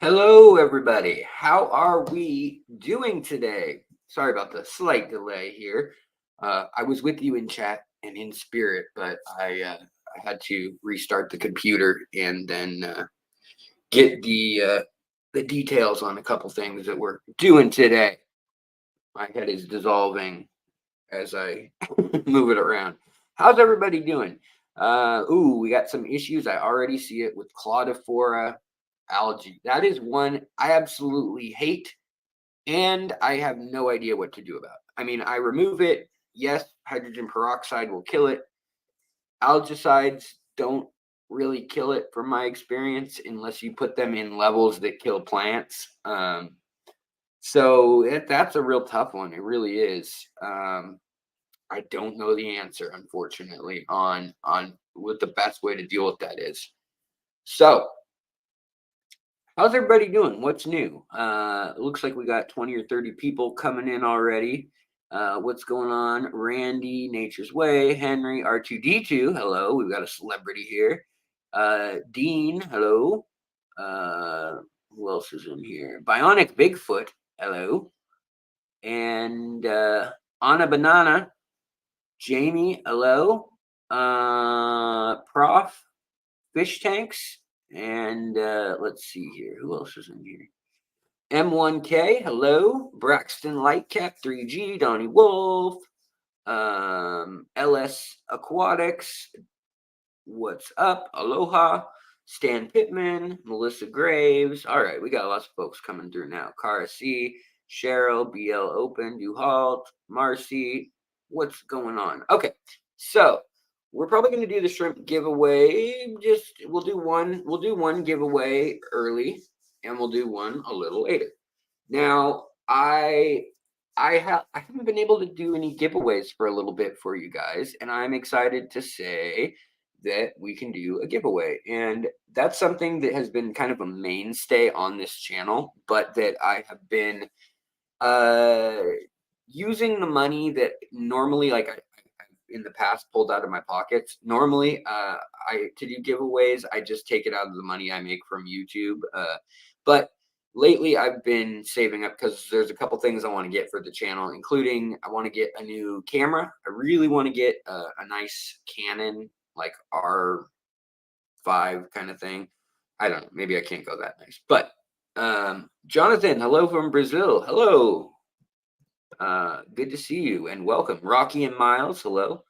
Hello, everybody. How are we doing today? Sorry about the slight delay here. I was with you in chat and in spirit, but I had to restart the computer and then get the details on a couple things that we're doing today. My head is dissolving as I move it around. How's everybody doing? We got some issues. I already see it with Claudiphora algae. That is one I absolutely hate, and I have no idea what to do about. I mean, I remove it. Yes, hydrogen peroxide will kill it. Algicides don't really kill it, from my experience, unless you put them in levels that kill plants. That's a real tough one. It really is. I don't know the answer, unfortunately, on what the best way to deal with that is. So, how's everybody doing? What's new? It looks like we got 20 or 30 people coming in already. What's going on? Randy, Nature's Way, Henry, R2D2. Hello, we've got a celebrity here. Dean, hello. Who else is in here? Bionic Bigfoot, hello. And Anna Banana, Jamie, hello. Prof, Fish Tanks, and let's see here. Who else is in here? M1K, hello. Braxton Lightcap, 3G, Donnie Wolf, LS Aquatics, what's up? Aloha. Stan Pittman, Melissa Graves. All right, we got lots of folks coming through now. Cara C, Cheryl, BL Open, DuHalt, Marcy. What's going on? Okay, so we're probably going to do the shrimp giveaway. We'll do one giveaway early, and we'll do one a little later. Now, I haven't been able to do any giveaways for a little bit for you guys, and I'm excited to say that we can do a giveaway. And that's something that has been kind of a mainstay on this channel, but that I have been using the money that normally, like I in the past pulled out of my pockets. Normally, to do giveaways, I just take it out of the money I make from YouTube. But lately, I've been saving up because there's a couple things I want to get for the channel, including I want to get a new camera. I really want to get a nice Canon, like R5 kind of thing. I don't know. Maybe I can't go that nice. But Jonathan, hello from Brazil. Hello. Good to see you and welcome. Rocky and Miles, hello.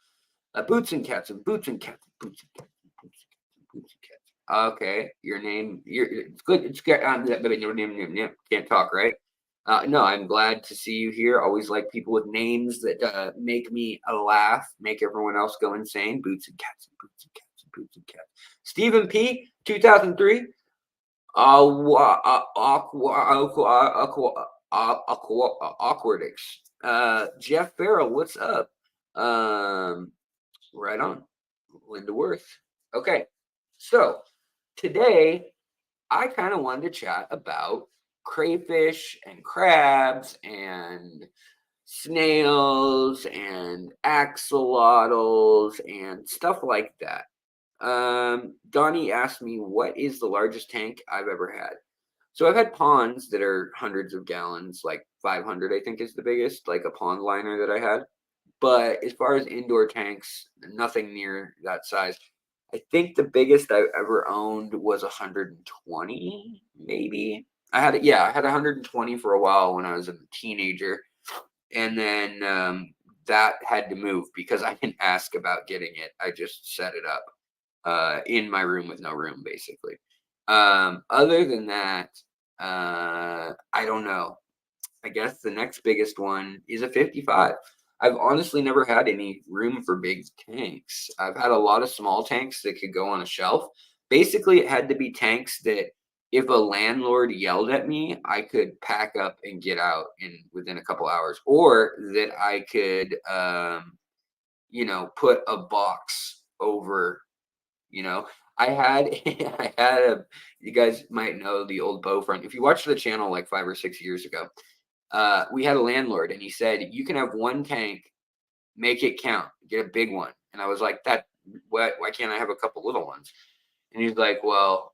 Boots and Cats and Boots and Cats and Boots and Cats and Boots and Cats and Boots and Cats. Okay, your name, it's good. It's good. Your name, can't talk, right? No, I'm glad to see you here. Always like people with names that make me laugh, make everyone else go insane. Boots and Cats and Boots and Cats and Boots and Cats. Stephen P, 2003. Awkwardix. Jeff Farrell, what's up? Right on. Linda Worth. Okay. So today I kind of wanted to chat about crayfish and crabs and snails and axolotls and stuff like that. Donnie asked me, what is the largest tank I've ever had? So I've had ponds that are hundreds of gallons, like 500, I think is the biggest, like a pond liner that I had. But as far as indoor tanks, nothing near that size. I think the biggest I ever owned was 120, maybe. I had 120 for a while when I was a teenager, and then that had to move because I didn't ask about getting it. I just set it up in my room with no room, basically. Other than that, I don't know. I guess the next biggest one is a 55. I've honestly never had any room for big tanks. I've had a lot of small tanks that could go on a shelf. Basically, it had to be tanks that if a landlord yelled at me, I could pack up and get out within a couple hours, or that I could, put a box over. I had you guys might know the old bow front. If you watched the channel like 5 or 6 years ago, we had a landlord and he said, you can have one tank, make it count, get a big one. And I was like, why can't I have a couple little ones? And he's like, well,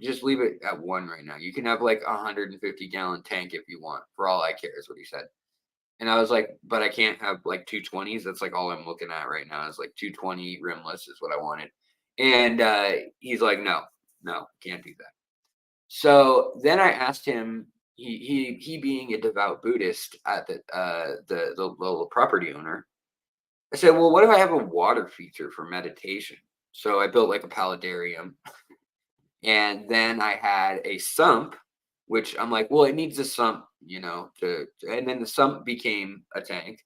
Just leave it at 1 right now. You can have like a 150-gallon tank if you want. For all I care is what he said. And I was like, but I can't have like 220s. That's like all I'm looking at right now is like 220 rimless is what I wanted. And he's like, no, no, can't do that. So then I asked him, he being a devout Buddhist at the little property owner, I said, well, what if I have a water feature for meditation? So I built like a paludarium, and then I had a sump, which I'm like, well, it needs a sump, and then the sump became a tank.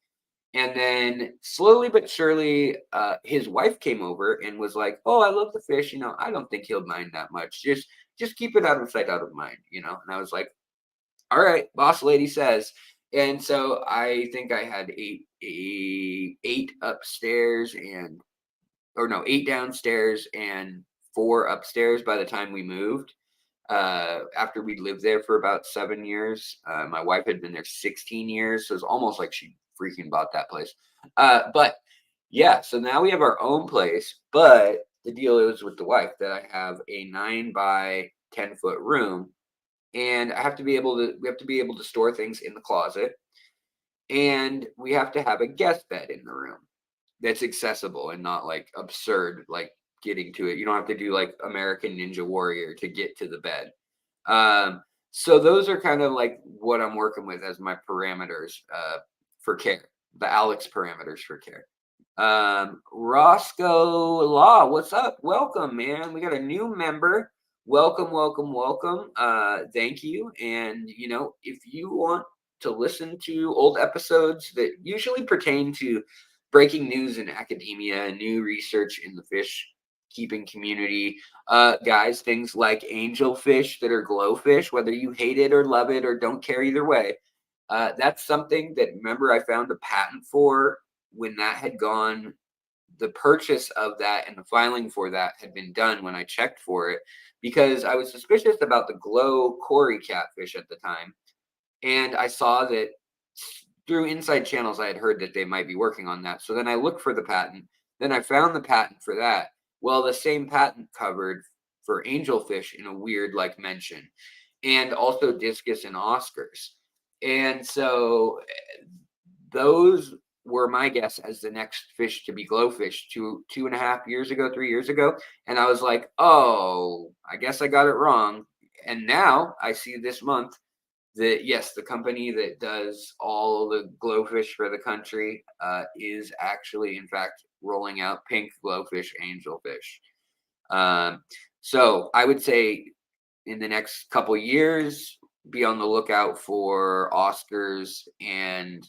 And then slowly but surely, his wife came over and was like, "Oh, I love the fish. I don't think he'll mind that much. Just keep it out of sight, out of mind." And I was like, "All right, boss lady says." And so I think I had eight upstairs or no, 8 downstairs and 4 upstairs by the time we moved. After we lived there for about 7 years, my wife had been there 16 years, so it's almost like she freaking bought that place. But yeah, so now we have our own place. But the deal is with the wife that I have a 9 by 10 foot room, and we have to be able to store things in the closet, and we have to have a guest bed in the room that's accessible and not like absurd, like getting to it. You don't have to do like American Ninja Warrior to get to the bed. So those are kind of like what I'm working with as my parameters for care, the Alex parameters for care. Roscoe Law, what's up? Welcome, man. We got a new member. Welcome, welcome, welcome. Thank you. And if you want to listen to old episodes that usually pertain to breaking news in academia, new research in the fish keeping community, guys, things like angelfish that are glowfish, whether you hate it or love it or don't care either way, that's something that, remember, I found a patent for when that had gone. The purchase of that and the filing for that had been done when I checked for it, because I was suspicious about the glow Cory catfish at the time. And I saw that through inside channels, I had heard that they might be working on that. So then I looked for the patent. Then I found the patent for that. Well, the same patent covered for angelfish in a weird like mention, and also discus and Oscars. And so those were my guess as the next fish to be glowfish 2.5 years ago, 3 years ago. And I was like, oh, I guess I got it wrong. And now I see this month that, yes, the company that does all the glowfish for the country is actually, in fact, rolling out pink glowfish angelfish. So I would say in the next couple years, be on the lookout for Oscars. And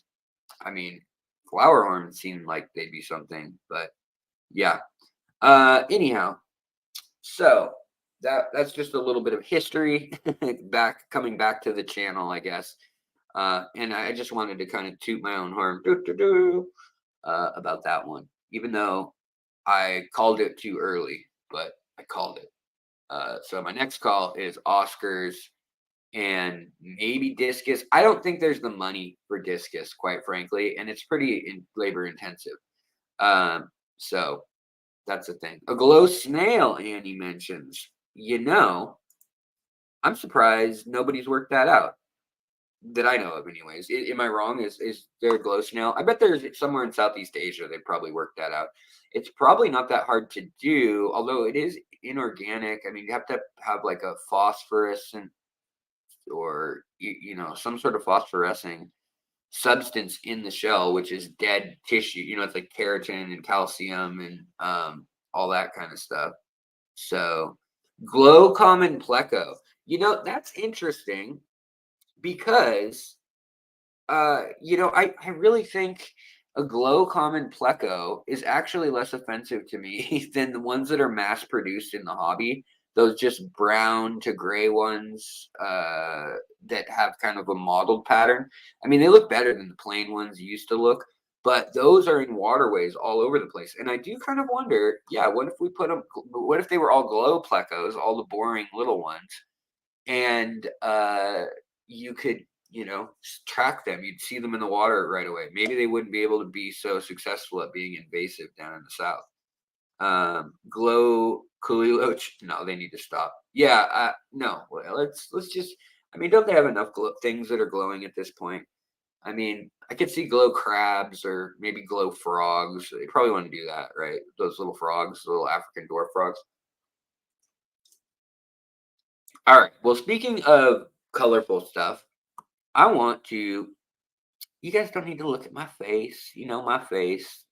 I mean, flower horns seem like they'd be something, but yeah. Anyhow, so that's just a little bit of history coming back to the channel, I guess. And I just wanted to kind of toot my own horn about that one, even though I called it too early, but I called it. So my next call is Oscars and maybe discus. I don't think there's the money for discus, quite frankly, and it's pretty labor intensive. So that's the thing. A glow snail, Annie mentions. I'm surprised nobody's worked that out that I know of, anyways. Am I wrong? Is there a glow snail? I bet there's somewhere in Southeast Asia they probably worked that out. It's probably not that hard to do, although it is inorganic. I mean, you have to have like a phosphorescent or some sort of phosphorescing substance in the shell, which is dead tissue. It's like keratin and calcium and all that kind of stuff. So glow common pleco. That's interesting because I really think a glow common pleco is actually less offensive to me than the ones that are mass produced in the hobby. Those just brown to gray ones that have kind of a mottled pattern. I mean, they look better than the plain ones used to look, but those are in waterways all over the place. And I do kind of wonder, yeah, what if we put them? What if they were all glow plecos, all the boring little ones, and you could track them. You'd see them in the water right away. Maybe they wouldn't be able to be so successful at being invasive down in the south. Glow Cooley no, they need to stop. Yeah, no. Well, let's just. I mean, don't they have enough things that are glowing at this point? I mean, I could see glow crabs or maybe glow frogs. They probably want to do that, right? Those little frogs, little African dwarf frogs. All right. Well, speaking of colorful stuff, I want to. You guys don't need to look at my face. You know my face.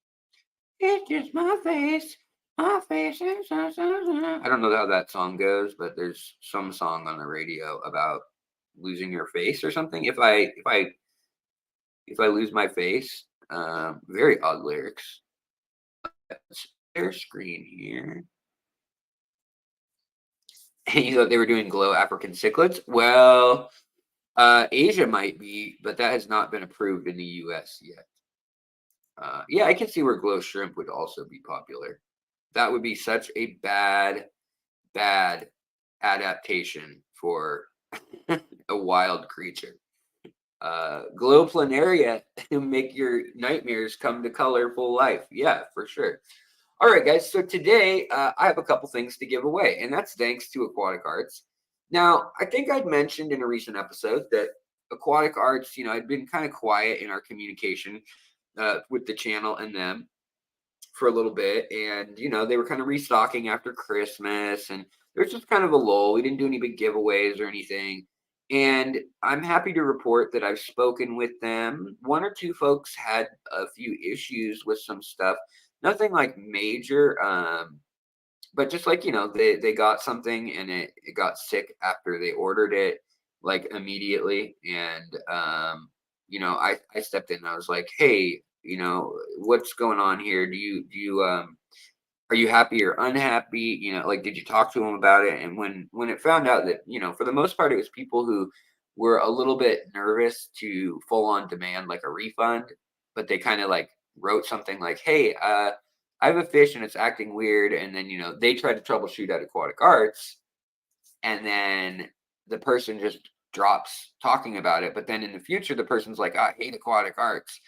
It's just my face. My face is. I don't know how that song goes, but there's some song on the radio about losing your face or something. If I lose my face, very odd lyrics. Let's share screen here. You thought they were doing glow African cichlids? Well, Asia might be, but that has not been approved in the US yet. Yeah, I can see where glow shrimp would also be popular. That would be such a bad adaptation for a wild creature. Glow planaria make your nightmares come to colorful life. Yeah, for sure. All right, guys. So today I have a couple things to give away, and that's thanks to Aquatic Arts. Now, I think I'd mentioned in a recent episode that Aquatic Arts, I'd been kind of quiet in our communication with the channel and them for a little bit, and they were kind of restocking after Christmas, and there's just kind of a lull. We didn't do any big giveaways or anything, and I'm happy to report that I've spoken with them. One or two folks had a few issues with some stuff, nothing like major, but just like they got something and it got sick after they ordered it, like immediately, and I stepped in and I was like, hey, what's going on here? Do you are you happy or unhappy? Like, did you talk to them about it? And when it found out that, for the most part, it was people who were a little bit nervous to full on demand like a refund, but they kind of like wrote something like, hey, I have a fish and it's acting weird. And then, they tried to troubleshoot at Aquatic Arts, and then the person just drops talking about it. But then in the future, the person's like, I hate Aquatic Arts.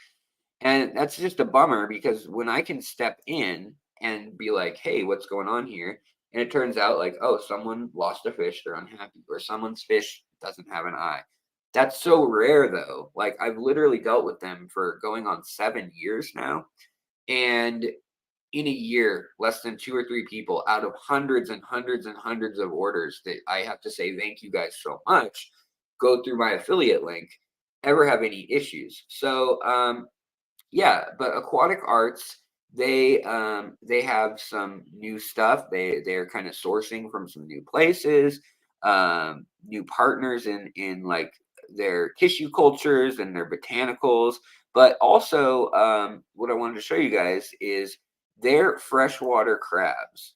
And that's just a bummer, because when I can step in and be like, hey, what's going on here? And it turns out like, oh, someone lost a fish, they're unhappy, or someone's fish doesn't have an eye. That's so rare though. Like, I've literally dealt with them for going on 7 years now. And in a year, less than 2 or 3 people out of hundreds and hundreds and hundreds of orders that I have to say thank you guys so much, go through my affiliate link, ever have any issues. So yeah, but Aquatic Arts, they have some new stuff. They're kind of sourcing from some new places, new partners in like their tissue cultures and their botanicals. But also, what I wanted to show you guys is their freshwater crabs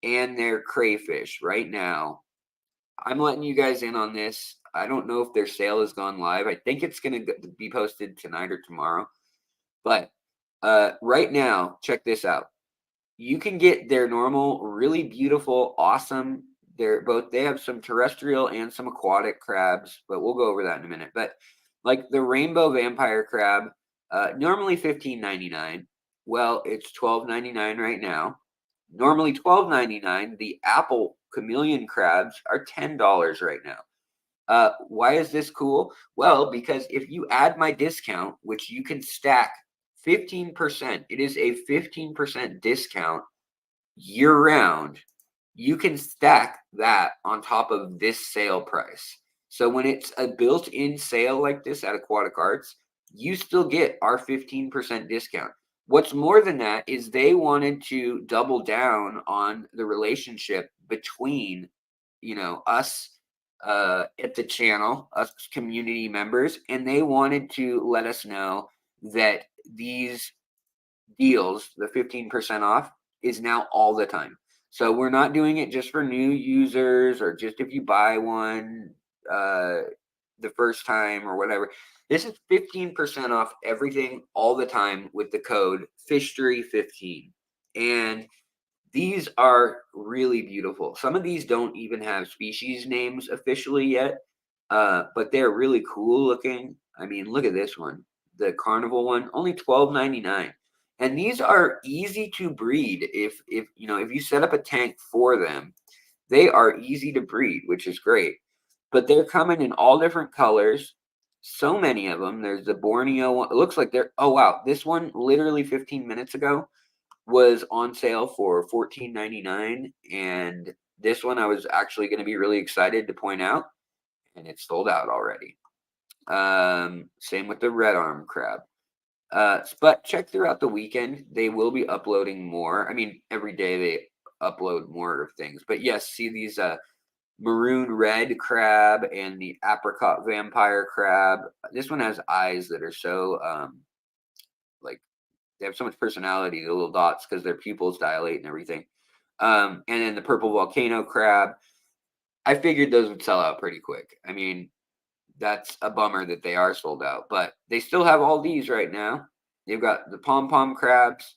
and their crayfish right now. I'm letting you guys in on this. I don't know if their sale has gone live. I think it's going to be posted tonight or tomorrow. But right now, check this out. You can get their normal, really beautiful, awesome. They have some terrestrial and some aquatic crabs, but we'll go over that in a minute. But like the rainbow vampire crab, normally $15.99. Well, it's $12.99 right now. Normally $12.99. The apple chameleon crabs are $10 right now. Why is this cool? Well, because if you add my discount, which you can stack 15%, it is a 15% discount year round. You can stack that on top of this sale price. So when it's a built-in sale like this at Aquatic Arts, you still get our 15% discount. What's more than that is they wanted to double down on the relationship between, us at the channel, us community members, and they wanted to let us know that these deals, the 15% off, is now all the time. So we're not doing it just for new users or just if you buy one the first time or whatever. This is 15% off everything all the time with the code FISHTERY15. And these are really beautiful. Some of these don't even have species names officially yet, but they're really cool looking. I mean, look at this one, the carnival one, only $12.99. And these are easy to breed. If you know, if you set up a tank for them, they are easy to breed, which is great. But they're coming in all different colors. So many of them. There's the Borneo one. It looks like they're, oh wow, this one literally 15 minutes ago was on sale for $14.99, and this one I was actually going to be really excited to point out, and it's sold out already. Same with the red arm crab. But check throughout the weekend. They will be uploading more. I mean, every day they upload more of things. But yes, see these maroon red crab and the apricot vampire crab. This one has eyes that are so like they have so much personality, the little dots, because their pupils dilate and everything. And then the purple volcano crab. I figured those would sell out pretty quick. I mean, that's a bummer that they are sold out, but they still have all these right now. They've got the pom-pom crabs,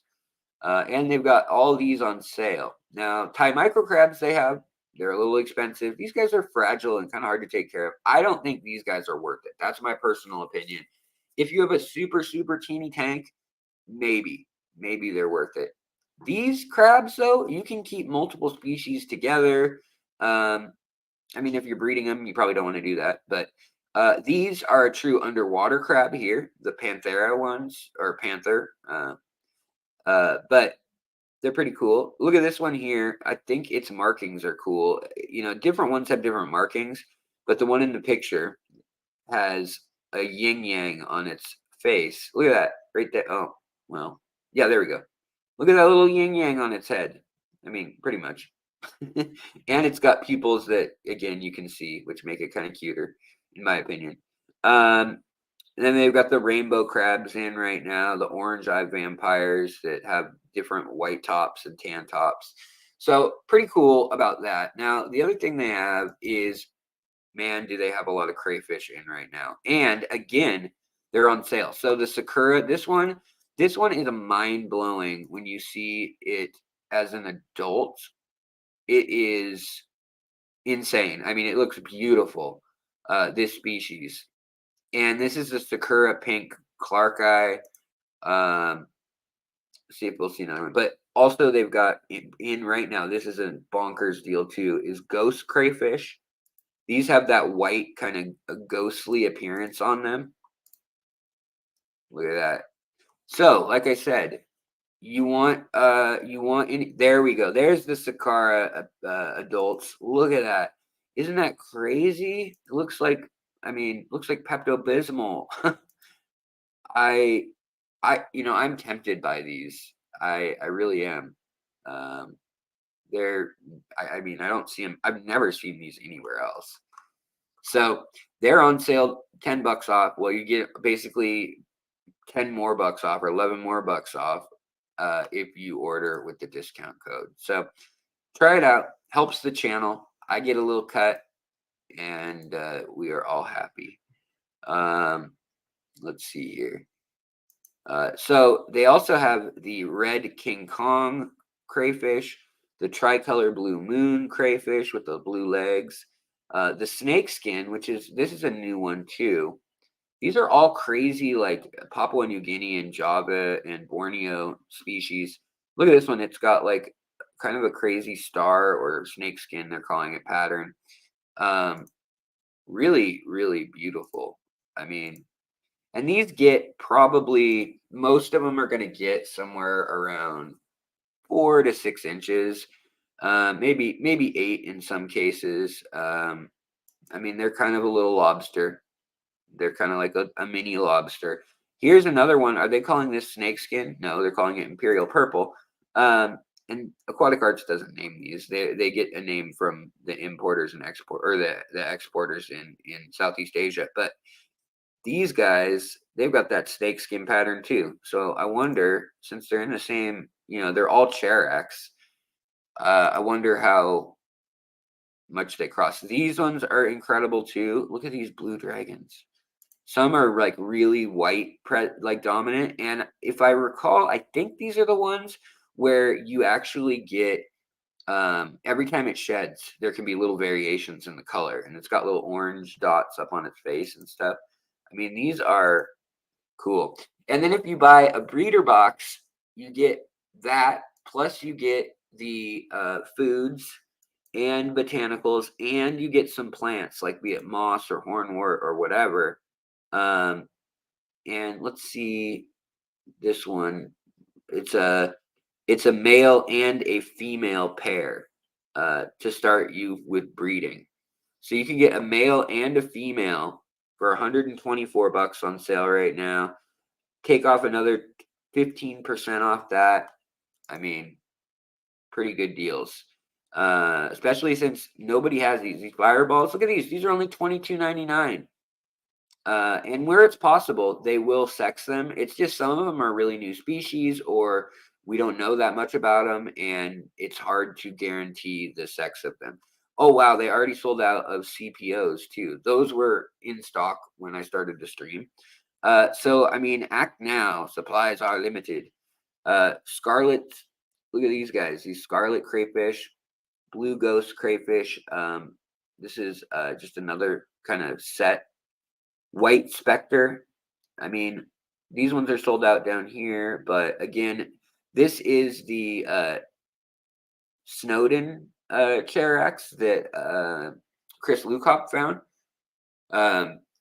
and they've got all these on sale. Now, Thai micro crabs they're a little expensive. These guys are fragile and kind of hard to take care of. I don't think these guys are worth it. That's my personal opinion. If you have a super, super teeny tank, maybe they're worth it. These crabs, though, you can keep multiple species together. I mean, if you're breeding them, you probably don't want to do that. But these are a true underwater crab here, the Panthera ones, or Panther. But they're pretty cool. Look at this one here. I think its markings are cool. You know, different ones have different markings, but the one in the picture has a yin yang on its face. Look at that right there. Oh, well, yeah, there we go. Look at that little yin yang on its head. I mean, pretty much. And it's got pupils that, again, you can see, which make it kind of cuter, in my opinion. And then they've got the rainbow crabs in right now, the orange eye vampires that have different white tops and tan tops. So pretty cool about that. Now, the other thing they have is, man, do they have a lot of crayfish in right now. And again, they're on sale. So the Sakura, this one is a mind-blowing when you see it as an adult. It is insane. I mean, it looks beautiful, this species. And this is the Sakura pink Clark eye. See if we'll see another one. But also they've got in right now, this is a bonkers deal too, is ghost crayfish. These have that white kind of ghostly appearance on them. Look at that. So, like I said, you want any, there we go. There's the Sakura adults. Look at that. Isn't that crazy? It looks like, I mean, looks like Pepto-Bismol. I'm tempted by these. I really am. I mean, I don't see them. I've never seen these anywhere else. So they're on sale, $10 off. Well, you get basically 10 more bucks off or 11 more bucks off if you order with the discount code. So try it out. Helps the channel. I get a little cut, and we are all happy. Let's see here. So they also have the red King Kong crayfish, the tricolor blue moon crayfish with the blue legs, the snake skin, this is a new one too. These are all crazy, like Papua New Guinea and Java and Borneo species. Look at this one. It's got like kind of a crazy star or snake skin, they're calling it, pattern. Really, really beautiful. I mean, and these get probably, most of them are going to get somewhere around 4 to 6 inches, maybe 8 in some cases. I mean, they're kind of a little lobster. They're kind of like a mini lobster. Here's another one. Are they calling this snakeskin? No, they're calling it imperial purple. And Aquatic Arts doesn't name these. They get a name from the importers and the exporters in Southeast Asia. But these guys, they've got that snakeskin pattern too. So I wonder, since they're in the same, they're all Cherax, I wonder how much they cross. These ones are incredible too. Look at these blue dragons. Some are like really white, like dominant. And if I recall, I think these are the ones where you actually get, every time it sheds, there can be little variations in the color. And it's got little orange dots up on its face and stuff. I mean, these are cool. And then if you buy a breeder box, you get that, plus you get the foods and botanicals, and you get some plants, like be it moss or hornwort or whatever. Um, and let's see this one. It's a male and a female pair to start you with breeding. So you can get a male and a female for 124 bucks on sale right now. Take off another 15% off that. I mean, pretty good deals. Especially since nobody has these fireballs. Look at these. These are only $22.99. And where it's possible, they will sex them. It's just some of them are really new species, or we don't know that much about them, and it's hard to guarantee the sex of them. Oh, wow, they already sold out of CPOs too. Those were in stock when I started the stream. So, I mean, act now. Supplies are limited. Scarlet, look at these guys. These scarlet crayfish, blue ghost crayfish. This is just another kind of set. White Spectre. I mean, these ones are sold out down here, but again, this is the Snowden Charax that Chris Lukop found.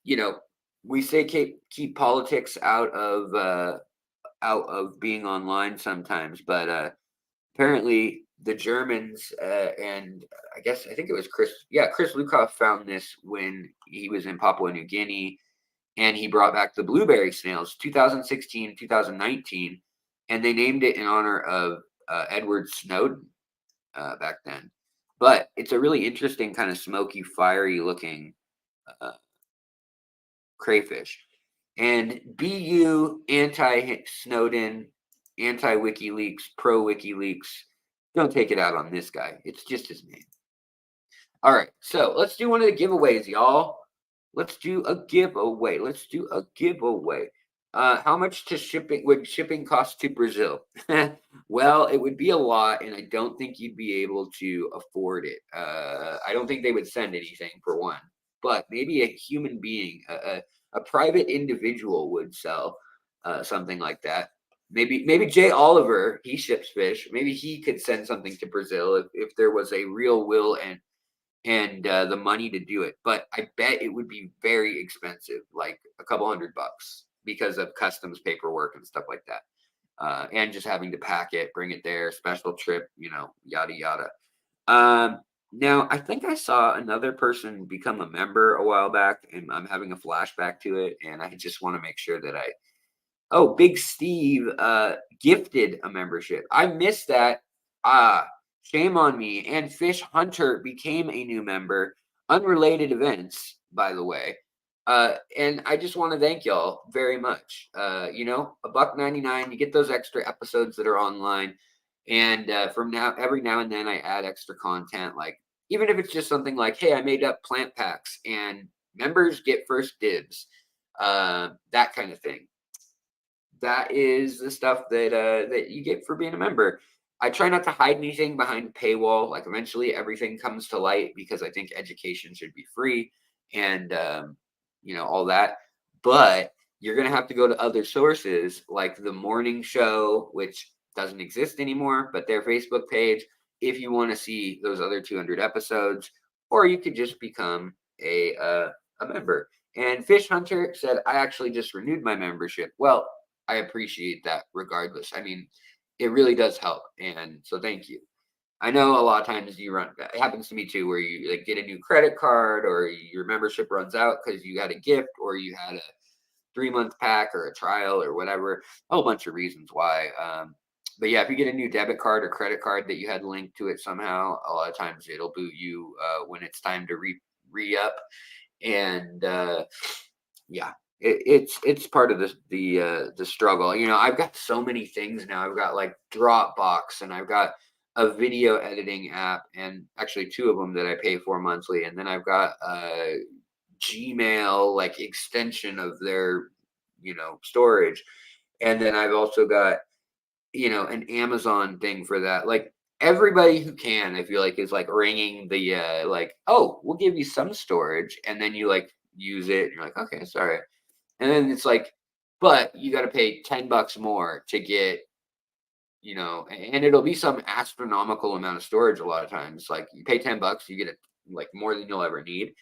You know, we say keep politics out of being online sometimes, but apparently the Germans and I think it was Chris Lukov found this when he was in Papua New Guinea, and he brought back the blueberry snails 2016, 2019, and they named it in honor of Edward Snowden back then. But it's a really interesting kind of smoky, fiery looking uh, crayfish. And BU anti Snowden, anti WikiLeaks, pro WikiLeaks, don't take it out on this guy. It's just his name. All right, so let's do one of the giveaways, y'all. Let's do a giveaway. How much would shipping cost to Brazil? Well, it would be a lot, and I don't think you'd be able to afford it. I don't think they would send anything for one, but maybe a human being, a private individual would sell something like that. Maybe Jay Oliver, he ships fish. Maybe he could send something to Brazil if there was a real will and the money to do it. But I bet it would be very expensive, like a couple $100 because of customs paperwork and stuff like that. And just having to pack it, bring it there, special trip, yada, yada. Now, I think I saw another person become a member a while back, and I'm having a flashback to it. And I just want to make sure that Big Steve gifted a membership. I missed that. Shame on me. And Fish Hunter became a new member. Unrelated events, by the way. And I just want to thank y'all very much. $1.99, you get those extra episodes that are online. And from now, every now and then, I add extra content. Like, even if it's just something like, hey, I made up plant packs, and members get first dibs. That kind of thing. That is the stuff that you get for being a member. I try not to hide anything behind a paywall. Like, eventually everything comes to light, because I think education should be free, and all that. But you're gonna have to go to other sources, like the morning show, which doesn't exist anymore, but their Facebook page, if you want to see those other 200 episodes, or you could just become a member. And Fish Hunter said, I actually just renewed my membership. Well, I appreciate that regardless. I mean, it really does help. And so thank you. I know a lot of times it happens to me too, where you like get a new credit card, or your membership runs out because you had a gift, or you had a 3-month pack or a trial or whatever, a whole bunch of reasons why. But yeah, if you get a new debit card or credit card that you had linked to it somehow, a lot of times it'll boot you when it's time to re-up. And yeah, it's part of the struggle. I've got so many things now. I've got like Dropbox, and I've got a video editing app, and actually 2 of them that I pay for monthly, and then I've got a Gmail like extension of their storage, and then I've also got an Amazon thing for that. Like, everybody who can, I feel like, is like ringing the like, oh, we'll give you some storage, and then you like use it, and you're like, okay, sorry. And then it's like, but you got to pay $10 more to get you know, and it'll be some astronomical amount of storage a lot of times. Like you pay $10, you get it like more than you'll ever need.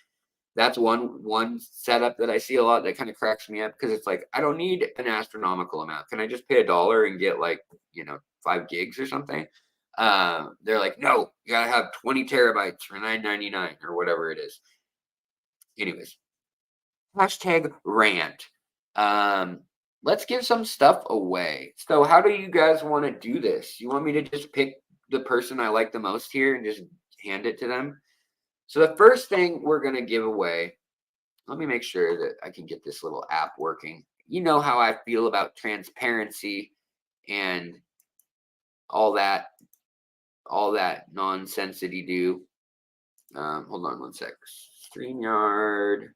That's one setup that I see a lot that kind of cracks me up, because it's like, I don't need an astronomical amount. Can I just pay $1 and get like, you know, 5 gigs or something? They're like, no, you gotta have 20 terabytes for $9.99 or whatever it is. Anyways, hashtag rant. Let's give some stuff away. So how do you guys want to do this? You want me to just pick the person I like the most here and just hand it to them? So the first thing we're going to give away, let me make sure that I can get this little app working. You know how I feel about transparency and all that nonsense that you do. Hold on one sec. StreamYard.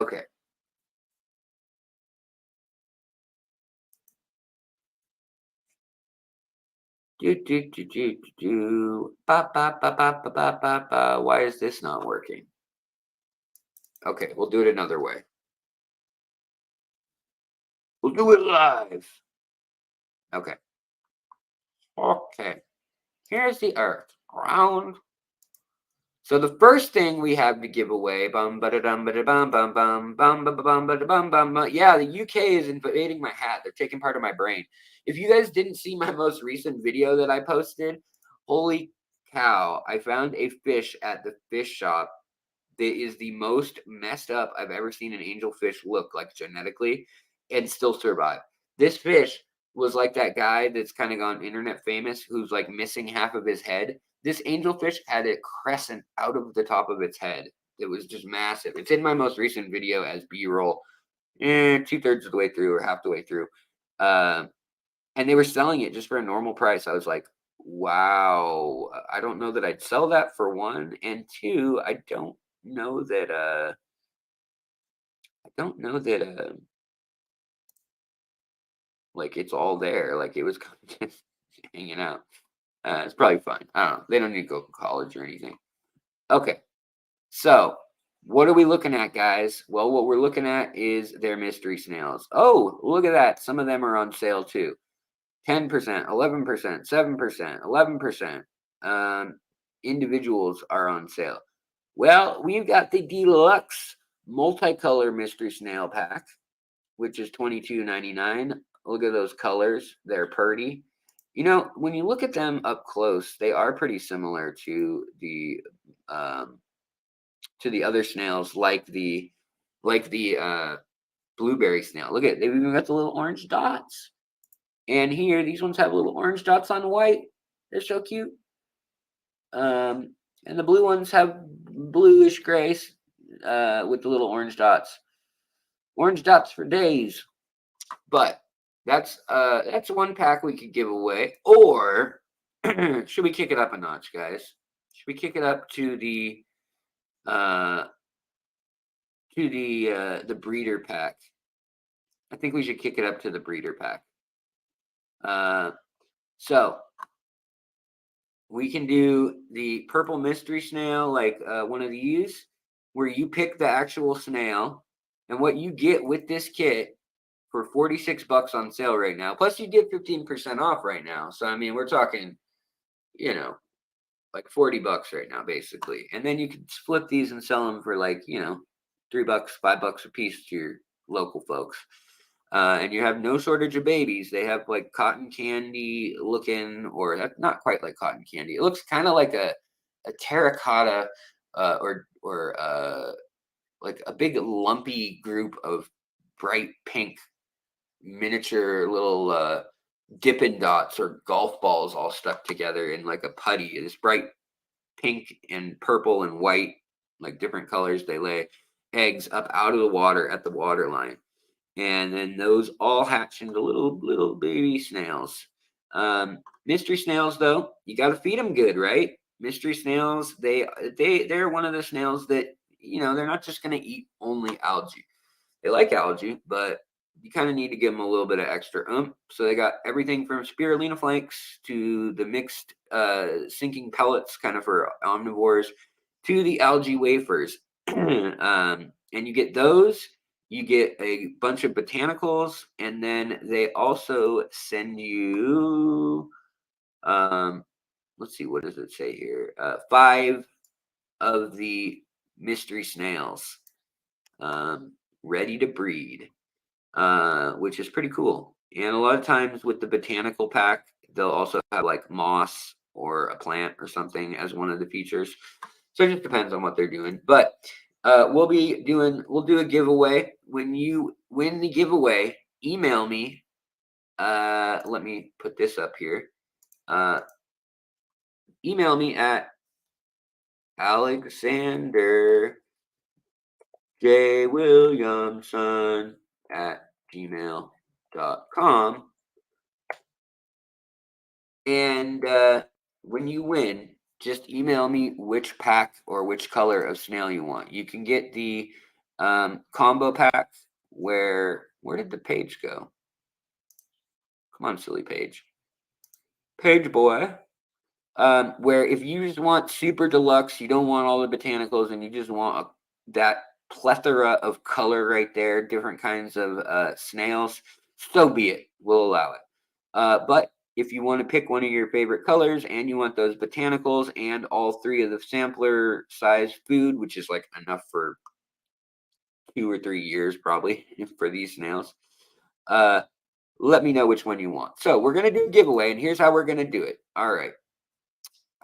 Okay. Why is this not working? Okay, we'll do it another way. We'll do it live. Okay. Okay. Here's the Earth. Round. So the first thing we have to give away, bum ba da dum ba da bum bum bum bum ba bum ba da bum bum. Yeah, the UK is invading my hat. They're taking part of my brain. If you guys didn't see my most recent video that I posted, holy cow! I found a fish at the fish shop that is the most messed up I've ever seen an angelfish look like genetically, and still survive. This fish was like that guy that's kind of gone internet famous who's like missing half of his head. This angelfish had a crescent out of the top of its head. It was just massive. It's in my most recent video as B-roll, 2/3 of the way through or half the way through. And they were selling it just for a normal price. I was like, wow, I don't know that I'd sell that, for one, and two, I don't know that like it's all there. Like it was kind of just hanging out. It's probably fine. I don't know. They don't need to go to college or anything. Okay. So what are we looking at, guys? Well, what we're looking at is their mystery snails. Oh, look at that. Some of them are on sale too. 10%, 11%, 7%, 11%. Individuals are on sale. Well, we've got the deluxe multicolor mystery snail pack, which is $22.99. Look at those colors. They're pretty. You know, when you look at them up close, they are pretty similar to the other snails, like the blueberry snail. Look at, they've even got the little orange dots. And here, these ones have little orange dots on white. They're so cute. And the blue ones have bluish grays with the little orange dots. Orange dots for days. But that's one pack we could give away. Or should we kick it up a notch, guys? Should we kick it up to the breeder pack? I think we should kick it up to the breeder pack. So we can do the purple mystery snail, like one of these, where you pick the actual snail, and what you get with this kit for $46 on sale right now. Plus, you get 15% off right now. So I mean, we're talking, you know, like $40 right now, basically. And then you can flip these and sell them for like, you know, $3, $5 a piece to your local folks. And you have no shortage of babies. They have like cotton candy looking, or not quite like cotton candy. It looks kind of like a terracotta, or like a big lumpy group of bright pink miniature little Dippin' Dots or golf balls all stuck together in like a putty. It's bright pink and purple and white, like different colors. They lay eggs up out of the water at the water line. And then those all hatch into little baby snails. Mystery snails, though, you got to feed them good, right? Mystery snails, they're one of the snails that, you know, they're not just going to eat only algae. They like algae, but you kind of need to give them a little bit of extra oomph. So they got everything from spirulina flakes to the mixed sinking pellets, kind of for omnivores, to the algae wafers. And you get those. You get a bunch of botanicals, and then they also send you. Let's see, what does it say here? 5 of the mystery snails, ready to breed, which is pretty cool. And a lot of times with the botanical pack, they'll also have like moss or a plant or something as one of the features. So it just depends on what they're doing. But we'll do a giveaway. When you win the giveaway, email me. Let me put this up here. Email me at Alexander J. Williamson at gmail.com. And when you win, just email me which pack or which color of snail you want. You can get the combo pack where did the page go? Come on, silly page. Page boy. Where if you just want super deluxe, you don't want all the botanicals, and you just want that plethora of color right there, different kinds of snails, so be it. We'll allow it. But if you want to pick one of your favorite colors and you want those botanicals and all 3 of the sampler size food, which is like enough for 2 or 3 years probably for these snails, let me know which one you want. So we're going to do a giveaway, and here's how we're going to do it. All right.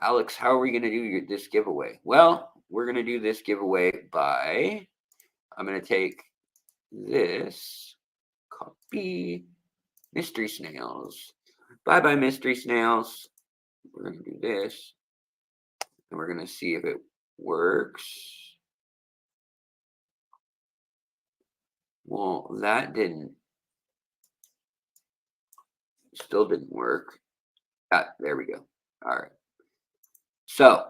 Alex, how are we going to do this giveaway? Well, we're going to do this giveaway by, I'm going to take this, copy, mystery snails. Bye-bye, mystery snails. We're going to do this, and we're going to see if it works. Well, that still didn't work. There we go. All right. So,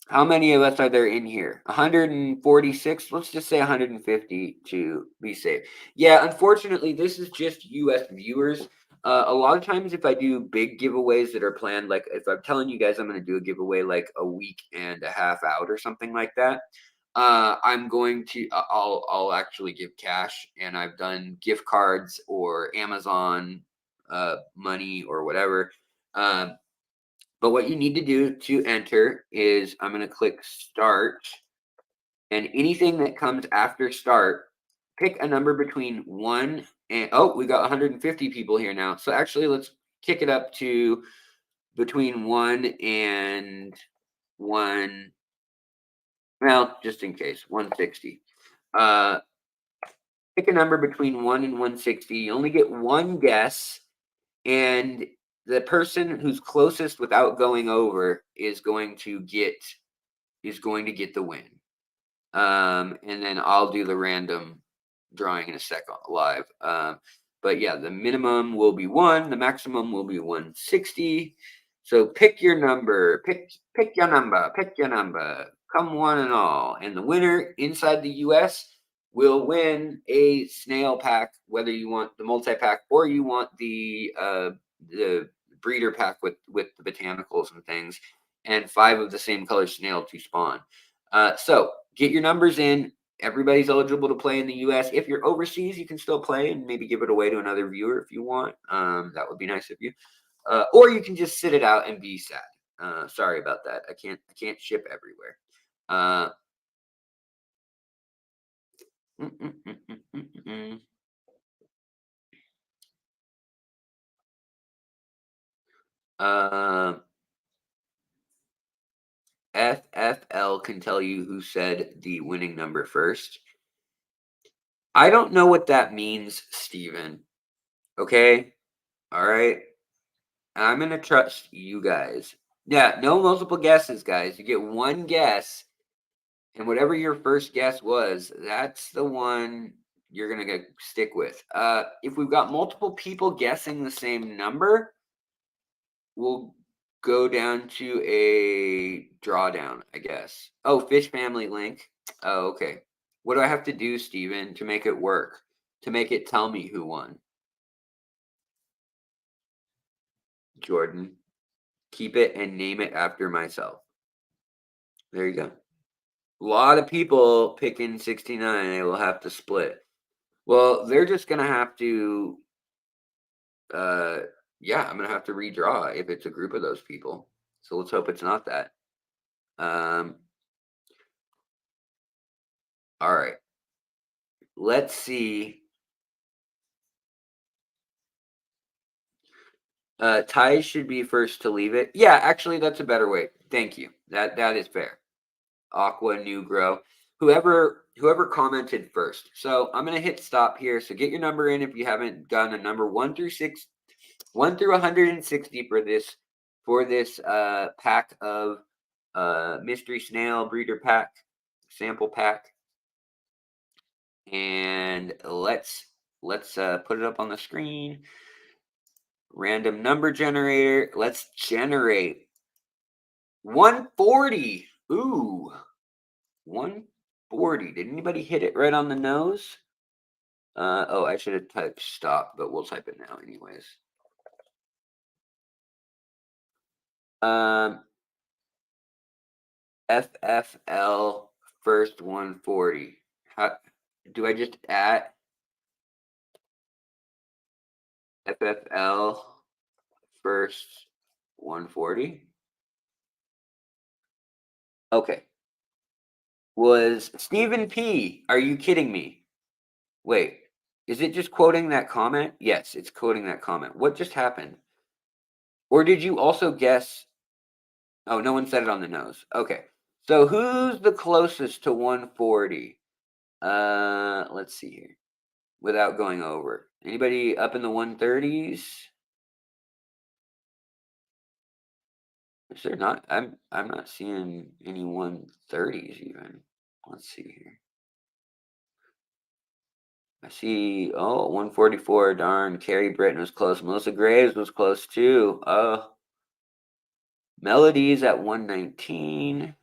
how many of us are there in here? 146. Let's just say 150 to be safe. Yeah, unfortunately, this is just US viewers. A lot of times, if I do big giveaways that are planned, like if I'm telling you guys I'm going to do a giveaway like a week and a half out or something like that, I'm going to I'll actually give cash, and I've done gift cards or Amazon money or whatever. But what you need to do to enter is I'm going to click start, and anything that comes after start, pick a number between 1 and, oh, we got 150 people here now. So actually, let's kick it up to between 1 and 1, well, just in case, 160. Pick a number between 1 and 160. You only get one guess, and the person who's closest without going over is going to get the win. And then I'll do the random drawing in a second live. But yeah, the minimum will be 1, the maximum will be 160. So pick your number, pick your number, pick your number. Come one and all. And the winner inside the US will win a snail pack, whether you want the multi-pack or you want the breeder pack with the botanicals and things, and 5 of the same color snail to spawn. So get your numbers in. Everybody's eligible to play in the US. If you're overseas, you can still play and maybe give it away to another viewer if you want. That would be nice of you. Or you can just sit it out and be sad. Sorry about that. I can't ship everywhere. FFL can tell you who said the winning number first. I don't know what that means, Steven. Okay? All right? I'm going to trust you guys. Yeah, no multiple guesses, guys. You get one guess, and whatever your first guess was, that's the one you're going to stick with. If we've got multiple people guessing the same number, we'll go down to a drawdown, I guess. Oh, fish family link. Oh, okay. What do I have to do, Steven, to make it work? To make it tell me who won? Jordan, keep it and name it after myself. There you go. A lot of people picking 69. They will have to split. Well, they're just gonna have to. Uh, yeah, I'm gonna have to redraw if it's a group of those people. So let's hope it's not that. Um, all right. Let's see. Ties should be first to leave it. Yeah, actually, that's a better way. Thank you. That is fair. Aqua New Grow. Whoever commented first. So I'm gonna hit stop here. So get your number in if you haven't done a number 1 through 160 for this pack of mystery snail breeder pack sample pack. And let's put it up on the screen. Random number generator. Let's generate 140. Ooh, 140. Did anybody hit it right on the nose? Oh, I should have typed stop, but we'll type it now anyways. FFL first 140. How do I just add FFL first 140? Okay. Was Stephen P. Are you kidding me? Wait, is it just quoting that comment? Yes, it's quoting that comment. What just happened? Or did you also guess? Oh, no one said it on the nose. Okay. So who's the closest to 140? Let's see here. Without going over. Anybody up in the 130s? Is there not? I'm not seeing any 130s even. Let's see here. I see 144. Darn, Carrie Britton was close. Melissa Graves was close too. Melodies at 119.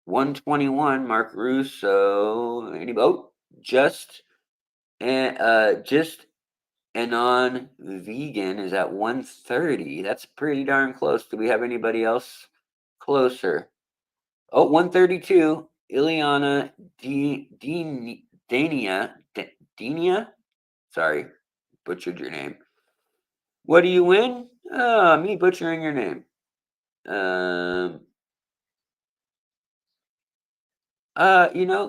121, Mark Russo. Just Anon Vegan is at 130. That's pretty darn close. Do we have anybody else closer? 132. Ileana Dania. Sorry, butchered your name. What do you win? Me butchering your name.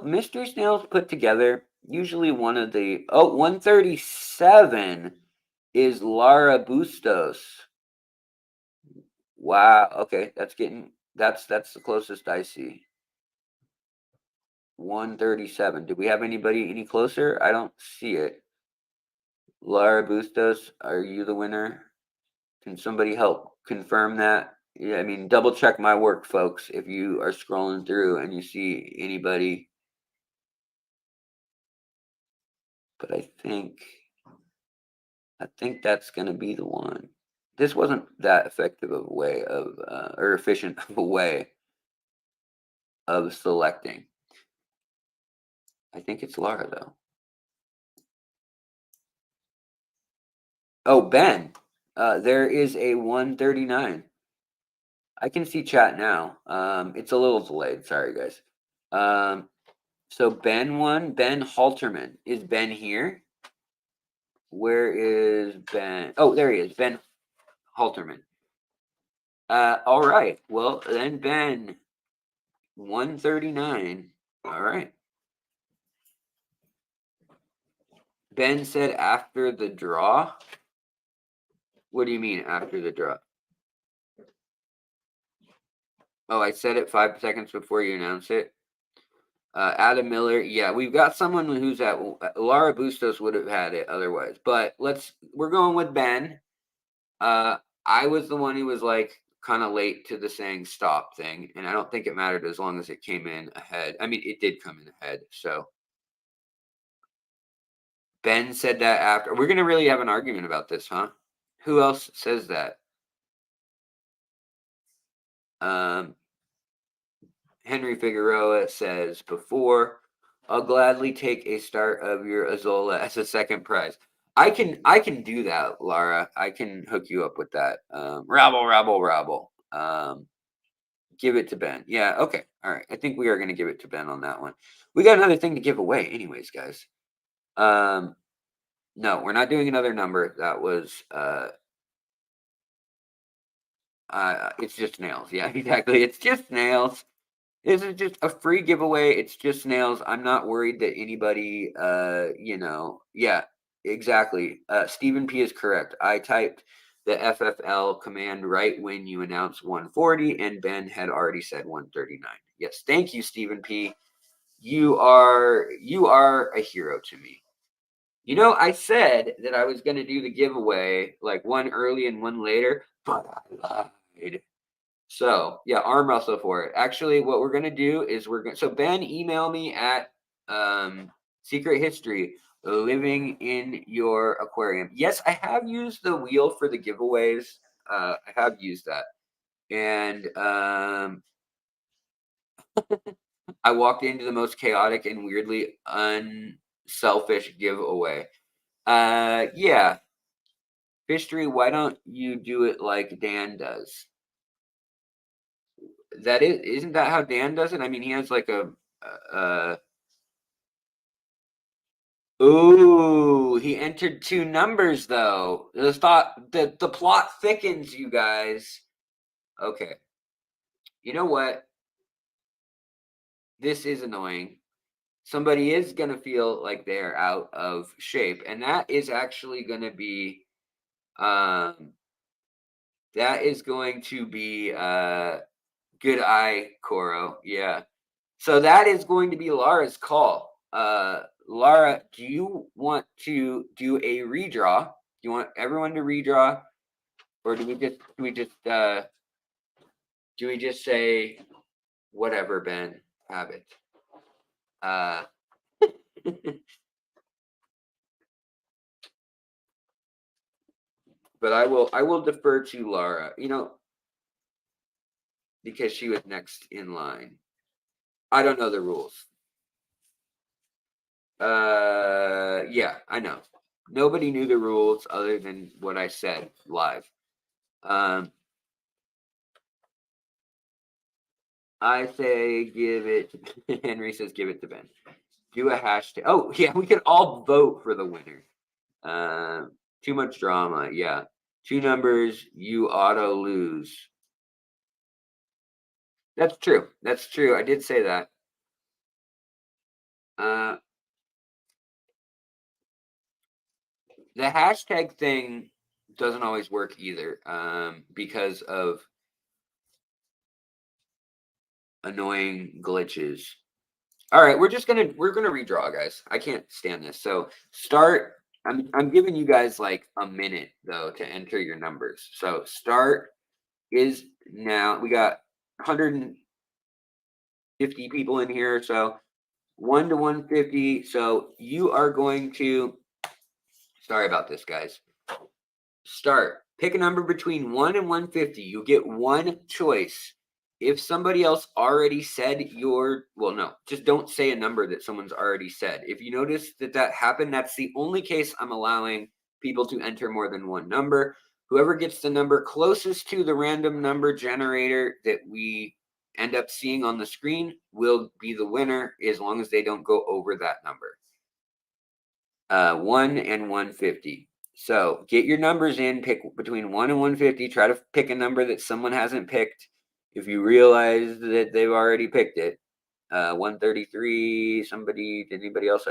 Mystery Snails put together. Usually one of the 137 is Lara Bustos. Wow. Okay, that's the closest I see. 137. Do we have anybody any closer? I don't see it. Lara Bustos, are you the winner? Can somebody help confirm that? Yeah, I mean, double check my work, folks, if you are scrolling through and you see anybody. But I think that's going to be the one. This wasn't that effective of a way of, or efficient of a way of selecting. I think it's Laura, though. Oh, Ben. There is a 139. I can see chat now. It's a little delayed. Sorry, guys. So Ben won. Ben Halterman. Is Ben here? Where is Ben? Oh, there he is. Ben Halterman. All right. Well, then Ben, 139. All right. Ben said after the draw. What do you mean after the draw? Oh, I said it 5 seconds before you announce it. Adam Miller, yeah, we've got someone who's at Lara Bustos would have had it otherwise, but we're going with Ben. I was the one who was like kind of late to the saying stop thing, and I don't think it mattered as long as it came in ahead. I mean, it did come in ahead, so Ben said that after. We're gonna really have an argument about this, huh? Who else says that? Henry Figueroa says before, I'll gladly take a start of your Azola as a second prize. I can do that, Lara. I can hook you up with that. Rabble. Give it to Ben. Yeah, okay. All right. I think we are going to give it to Ben on that one. We got another thing to give away anyways, guys. No, we're not doing another number. That was it's just snails. Yeah, exactly. It's just snails. This is just a free giveaway. It's just snails. I'm not worried that anybody yeah, exactly. Stephen P is correct. I typed the FFL command right when you announced 140 and Ben had already said 139. Yes, thank you, Stephen P. You are a hero to me. You know, I said that I was going to do the giveaway like one early and one later, but I lied. So yeah, arm wrestle for it. Actually, what we're gonna do is so Ben, email me at Secret History living in your aquarium. Yes, I have used the wheel for the giveaways. I have used that, and I walked into the most chaotic and weirdly unselfish giveaway. Yeah, History. Why don't you do it like Dan does? Isn't that how Dan does it? I mean, he has like a ooh, he entered two numbers though. The plot thickens, you guys. Okay. You know what? This is annoying. Somebody is gonna feel like they're out of shape, and that is actually gonna be um that is going to be good eye, Coro. Yeah. So that is going to be Lara's call. Lara, do you want to do a redraw? Do you want everyone to redraw, or do we just say whatever, Ben? Have it. Uh, but I will defer to Lara. You know, because she was next in line. I don't know the rules. Yeah, I know. Nobody knew the rules other than what I said live. Um, I say give it. Henry says give it to Ben. Do a hashtag. Oh yeah, we can all vote for the winner. Too much drama. Yeah, two numbers. You auto lose. That's true. That's true. I did say that. Uh, the hashtag thing doesn't always work either. Because of annoying glitches. All right, we're gonna redraw, guys. I can't stand this. So start. I'm giving you guys like a minute though to enter your numbers. So start is now. We got 150 people in here. So 1 to 150. So you are going to. Sorry about this, guys. Start. Pick a number between 1 and 150. You get one choice. If somebody else already said well, no, just don't say a number that someone's already said. If you notice that happened, that's the only case I'm allowing people to enter more than one number. Whoever gets the number closest to the random number generator that we end up seeing on the screen will be the winner, as long as they don't go over that number. 1 and 150. So get your numbers in, pick between 1 and 150. Try to pick a number that someone hasn't picked. If you realize that they've already picked it, 133, did anybody else?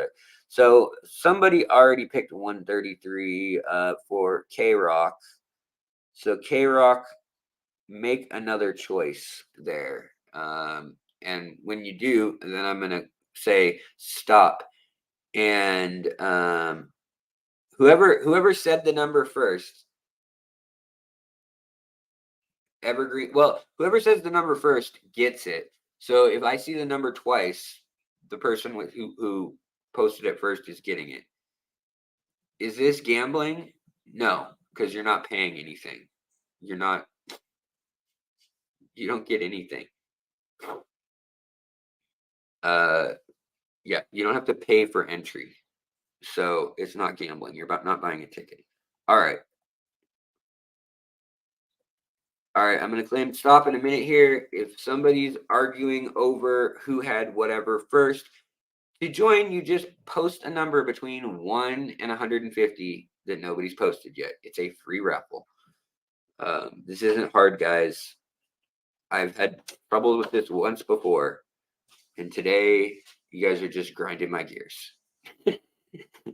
So somebody already picked 133 for K-Rock. So K-Rock, make another choice there. And when you do, then I'm going to say stop. And whoever said the number first, evergreen. Well, whoever says the number first gets it. So if I see the number twice, the person who posted it first is getting it. Is this gambling? No, because you're not paying anything. You're not. You don't get anything. Yeah, you don't have to pay for entry, so it's not gambling. You're not buying a ticket. All right. All right, I'm going to claim stop in a minute here. If somebody's arguing over who had whatever first, to join, you just post a number between 1 and 150 that nobody's posted yet. It's a free raffle. This isn't hard, guys. I've had trouble with this once before, and today you guys are just grinding my gears.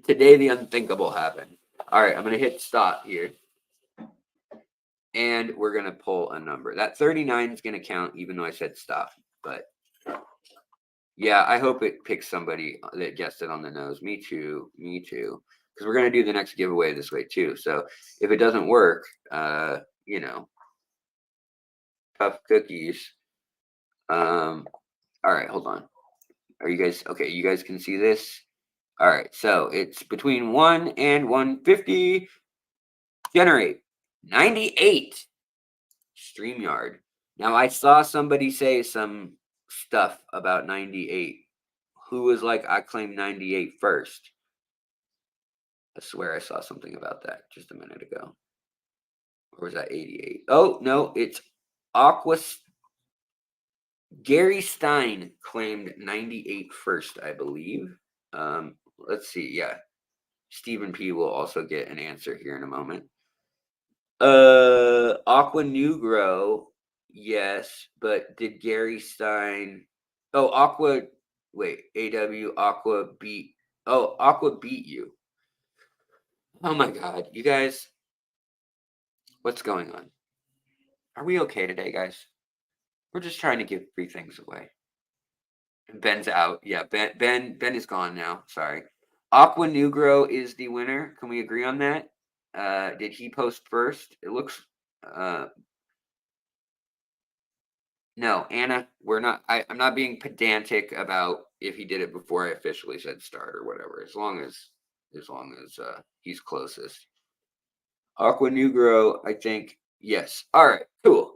Today the unthinkable happened. All right, I'm going to hit stop here. And we're going to pull a number. That 39 is going to count even though I said stop. But yeah, I hope it picks somebody that guessed it on the nose. Me too. Me too. Because we're going to do the next giveaway this way too. So if it doesn't work, you know, tough cookies. All right, hold on. Are you guys okay? You guys can see this? All right, so it's between 1 and 150. Generate 98. StreamYard. Now, I saw somebody say some stuff about 98. Who was like, I claim 98 first? I swear I saw something about that just a minute ago. Or was that 88? Oh, no, it's Gary Stein claimed 98 first, I believe. Let's see. Yeah. Stephen P will also get an answer here in a moment. Aqua Nugro, yes, but did Gary Stein? Oh, Aqua. Wait, AW Aqua beat. Oh, Aqua beat you. Oh my God, you guys, what's going on? Are we okay today, guys? We're just trying to give free things away. Ben's out. Yeah, Ben is gone now. Sorry. Aqua Nugro is the winner. Can we agree on that? Did he post first? It looks. No, Anna, we're not. I'm not being pedantic about if he did it before I officially said start or whatever. As long as he's closest. Aqua Nugro, I think yes. All right, cool.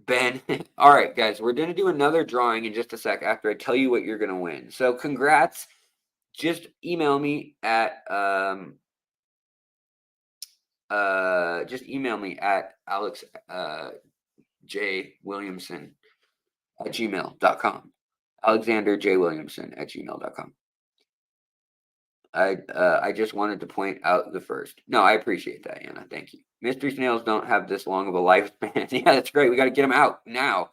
Ben, all right, guys, we're gonna do another drawing in just a sec after I tell you what you're gonna win. So congrats. Just email me at Alex J Williamson at gmail.com. Alexander J Williamson at gmail.com. I just wanted to point out the first. No, I appreciate that, Anna. Thank you. Mystery snails don't have this long of a lifespan. Yeah, that's great. We got to get them out now.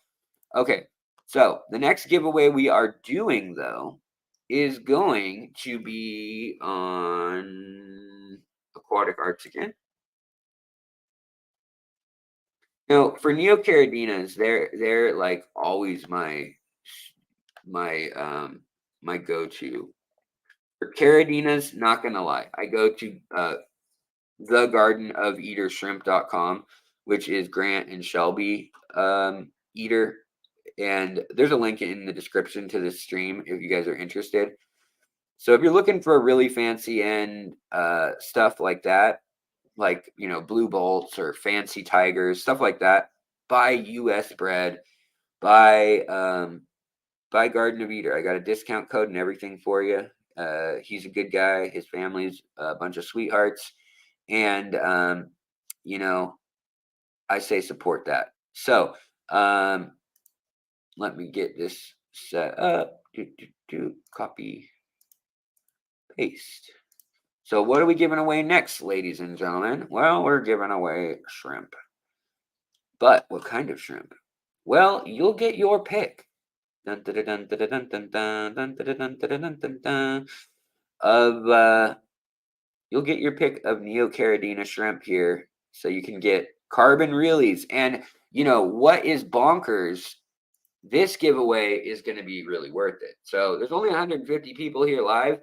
Okay, so the next giveaway we are doing though is going to be on Aquatic Arts again. No, for neocaradinas, they're like always my go-to. For caradinas, not gonna lie, I go to thegardenofedershrimp.com, which is Grant and Shelby Eder, and there's a link in the description to this stream if you guys are interested. So if you're looking for a really fancy and stuff like that, like blue bolts or fancy tigers, stuff like that, buy US bred, buy Garden of Eder. I got a discount code and everything for you. He's a good guy. His family's a bunch of sweethearts. And, I say support that. So let me get this set up. Copy, paste. So what are we giving away next, ladies and gentlemen? Well, we're giving away shrimp. But what kind of shrimp? Well, you'll get your pick. Of you'll get your pick of neocaridina shrimp here, so you can get carbon reelies. And what is bonkers, this giveaway is going to be really worth it. So there's only 150 people here live.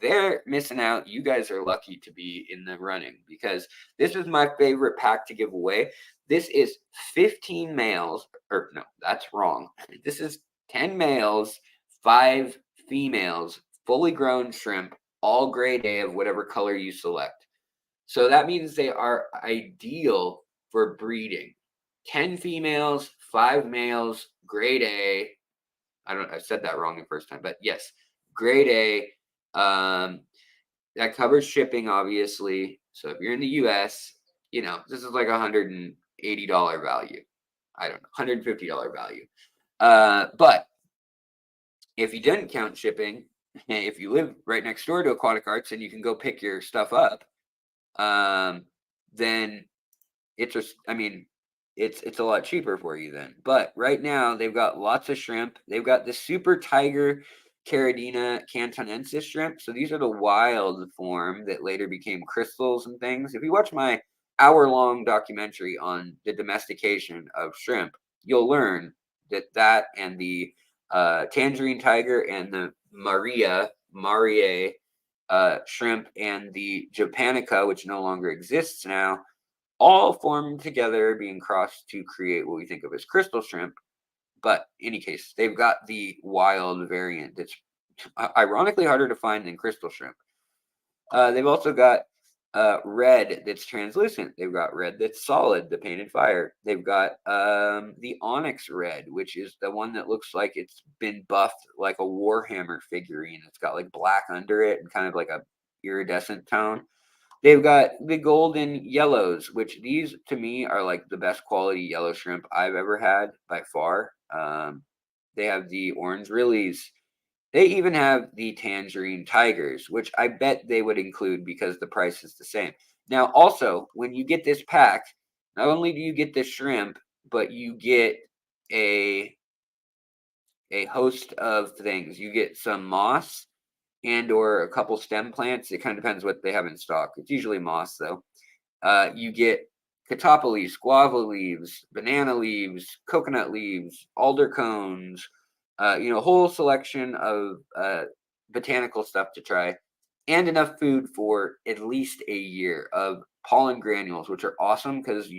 They're missing out. You guys are lucky to be in the running because this is my favorite pack to give away. This is 15 males, or no, that's wrong. This is 10 males, 5 females, fully grown shrimp, all grade A of whatever color you select. So that means they are ideal for breeding. 10 females, 5 males, grade A. I said that wrong the first time, but yes, grade A. That covers shipping, obviously. So if you're in the US, this is like $180 value. I don't know, $150 value. But if you didn't count shipping, if you live right next door to Aquatic Arts and you can go pick your stuff up, then it's a lot cheaper for you then. But right now they've got lots of shrimp. They've got the super tiger Caridina cantonensis shrimp. So these are the wild form that later became crystals and things. If you watch my hour-long documentary on the domestication of shrimp, you'll learn that and the tangerine tiger and the Marie shrimp and the japonica, which no longer exists now, all formed together, being crossed to create what we think of as crystal shrimp. But in any case, they've got the wild variant that's ironically harder to find than crystal shrimp. They've also got red that's translucent. They've got red that's solid, the painted fire. They've got the onyx red, which is the one that looks like it's been buffed like a Warhammer figurine. It's got like black under it and kind of like a iridescent tone. They've got the golden yellows, which these to me are like the best quality yellow shrimp I've ever had by far. They have the orange rillies. They even have the tangerine tigers, which I bet they would include because the price is the same. Now, also, when you get this pack, not only do you get the shrimp, but you get a host of things. You get some moss and or a couple stem plants. It kind of depends what they have in stock. It's usually moss, though. You get catappa leaves, guava leaves, banana leaves, coconut leaves, alder cones, a whole selection of botanical stuff to try, and enough food for at least a year of pollen granules, which are awesome because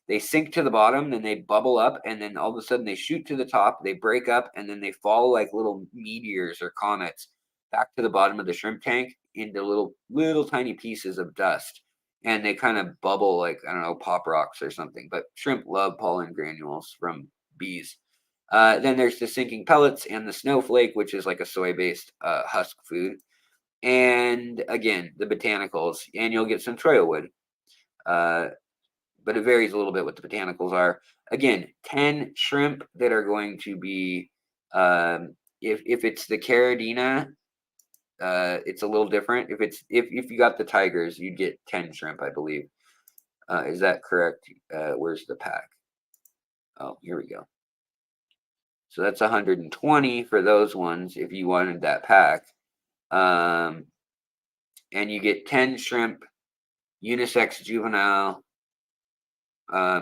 they sink to the bottom, then they bubble up, and then all of a sudden they shoot to the top, they break up, and then they fall like little meteors or comets back to the bottom of the shrimp tank into little tiny pieces of dust. And they kind of bubble like, I don't know, pop rocks or something. But shrimp love pollen granules from bees. Then there's the sinking pellets and the snowflake, which is like a soy-based husk food. And again, the botanicals. And you'll get some troilwood. But it varies a little bit what the botanicals are. Again, 10 shrimp that are going to be, if it's the Caridina, it's a little different. If you got the tigers, you'd get 10 shrimp, I believe. Is that correct? Where's the pack? Oh, here we go. So that's 120 for those ones if you wanted that pack. And you get 10 shrimp, unisex juvenile.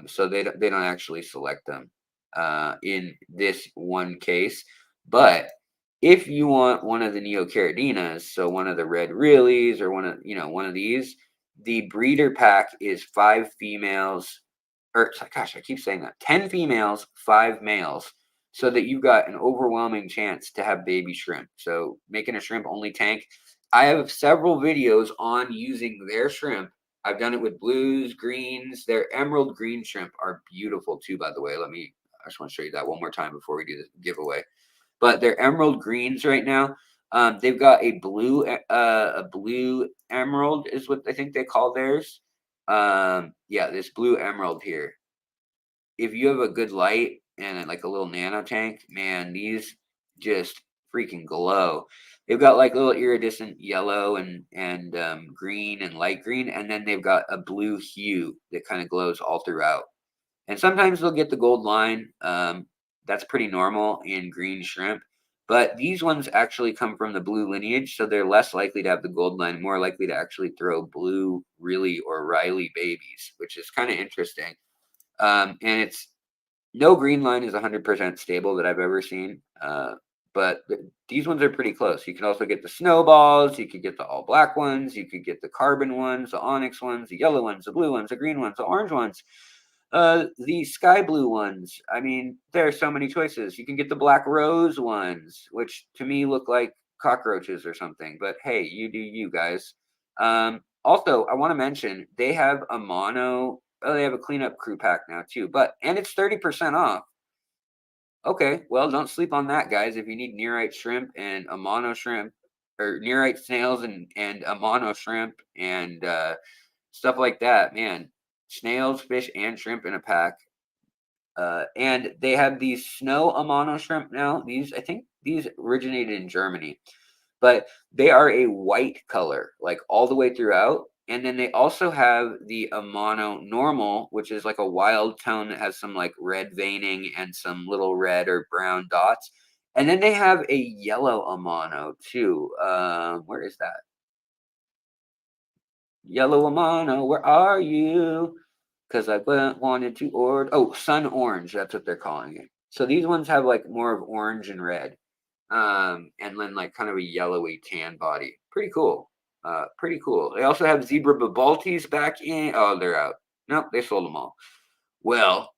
So they don't actually select them in this one case. But if you want one of the Neocardinas, so one of the red realies or one of these, the breeder pack is 5 females, or gosh, I keep saying that, 10 females, 5 males, so that you've got an overwhelming chance to have baby shrimp. So making a shrimp only tank. I have several videos on using their shrimp. I've done it with blues, greens. Their emerald green shrimp are beautiful too, by the way. I just want to show you that one more time before we do the giveaway. But they're emerald greens right now. They've got a blue emerald is what I think they call theirs. Yeah, this blue emerald here. If you have a good light and like a little nano tank, man, these just freaking glow. They've got like little iridescent yellow and green and light green, and then they've got a blue hue that kind of glows all throughout. And sometimes they'll get the gold line. That's pretty normal in green shrimp. But these ones actually come from the blue lineage, so they're less likely to have the gold line, more likely to actually throw blue Riley or Riley babies, which is kind of interesting. And it's no green line is 100% stable that I've ever seen. But these ones are pretty close. You can also get the snowballs. You could get the all black ones. You could get the carbon ones, the onyx ones, the yellow ones, the blue ones, the green ones, the orange ones. The sky blue ones. I mean, there are so many choices. You can get the black rose ones, which to me look like cockroaches or something. But hey, you do you guys. Also, I want to mention they have a mono. Oh, they have a cleanup crew pack now too. And it's 30% off. Okay, well, don't sleep on that, guys. If you need nearite shrimp and a mono shrimp, or nearite snails and a mono shrimp and stuff like that, man. Snails, fish, and shrimp in a pack. And they have these snow amano shrimp now. I think these originated in Germany, but they are a white color, like all the way throughout. And then they also have the amano normal, which is like a wild tone that has some like red veining and some little red or brown dots. And then they have a yellow amano too. Where is that? Yellow amano, where are you? Because I wanted to order. Oh, sun orange. That's what they're calling it. So these ones have like more of orange and red, and then like kind of a yellowy tan body. Pretty cool. Pretty cool. They also have zebra babaltis back in. Oh, they're out. Nope, they sold them all. Well,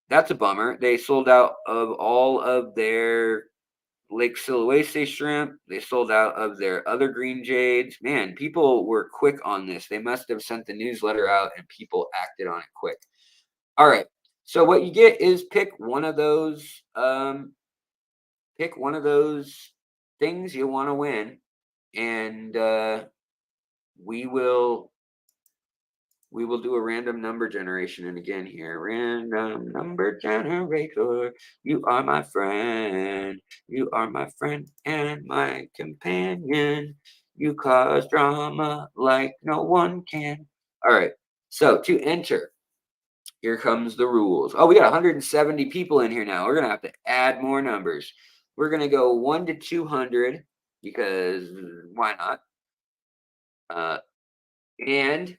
that's a bummer. They sold out of all of their Lake Siloese shrimp. They sold out of their other green jades. Man, people were quick on this. They must have sent the newsletter out and people acted on it quick. All right. So what you get is pick one of those things you want to win, and we will do a random number generation. And again here, random number generator. You are my friend. You are my friend and my companion. You cause drama like no one can. All right. So to enter, here comes the rules. Oh, we got 170 people in here now. We're going to have to add more numbers. We're going to go 1 to 200 because why not? And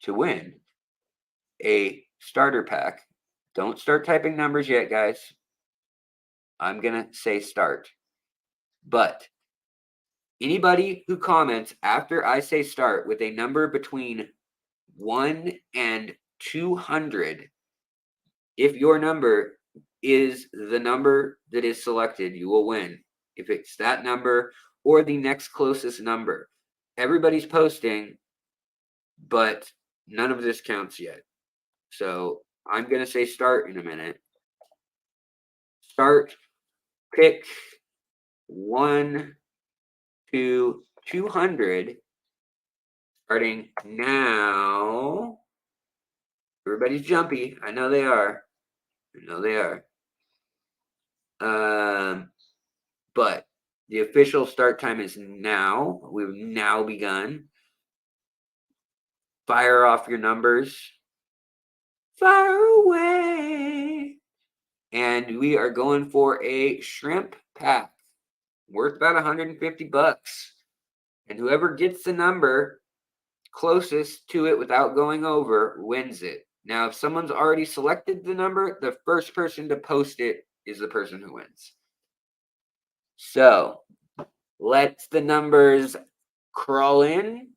to win a starter pack, don't start typing numbers yet, guys. I'm going to say start. But anybody who comments after I say start with a number between 1 and 200, if your number is the number that is selected, you will win. If it's that number or the next closest number. Everybody's posting, but none of this counts yet. So I'm going to say start in a minute. Start, pick 1 to 200. Starting now. Everybody's jumpy. I know they are. But the official start time is now. We've now begun. Fire off your numbers. Fire away. And we are going for a shrimp pack worth about 150 bucks. And whoever gets the number closest to it without going over wins it. Now, if someone's already selected the number, the first person to post it is the person who wins. So let the numbers crawl in.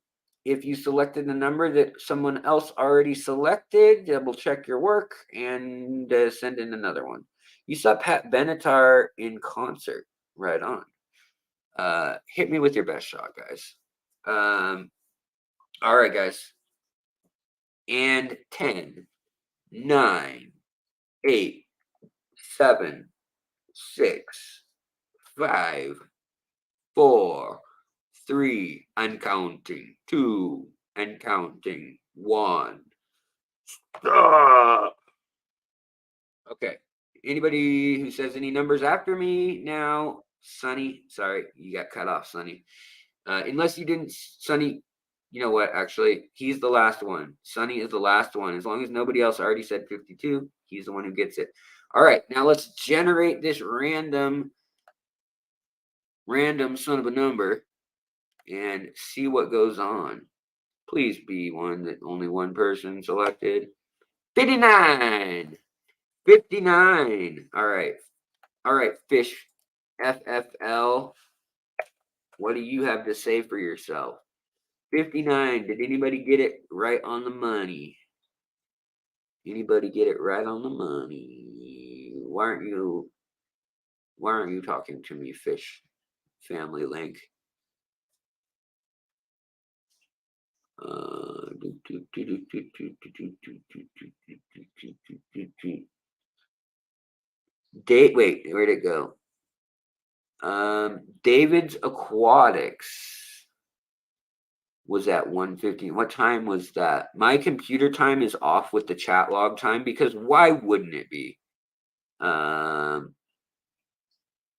If you selected the number that someone else already selected, double check your work and send in another one. You saw Pat Benatar in concert. Right on. Hit me with your best shot, guys. All right, guys. And 10, 9, 8, 7, 6, 5, 4, 3, and counting, 2, and counting, 1. Stop. Okay. Anybody who says any numbers after me now? Sonny, sorry, you got cut off, Sonny. Unless you didn't, Sonny, you know what? Actually, he's the last one. Sonny is the last one. As long as nobody else already said 52, he's the one who gets it. All right, now let's generate this random son of a number and see what goes on. Please be one that only one person selected. 59. 59. All right. All right, Fish FFL. What do you have to say for yourself? 59. Did anybody get it right on the money? Anybody get it right on the money? Why aren't you talking to me, Fish Family Link? Wait, where'd it go? David's Aquatics. was at 1:15. What time was that? My computer time is off with the chat log time because why wouldn't it be?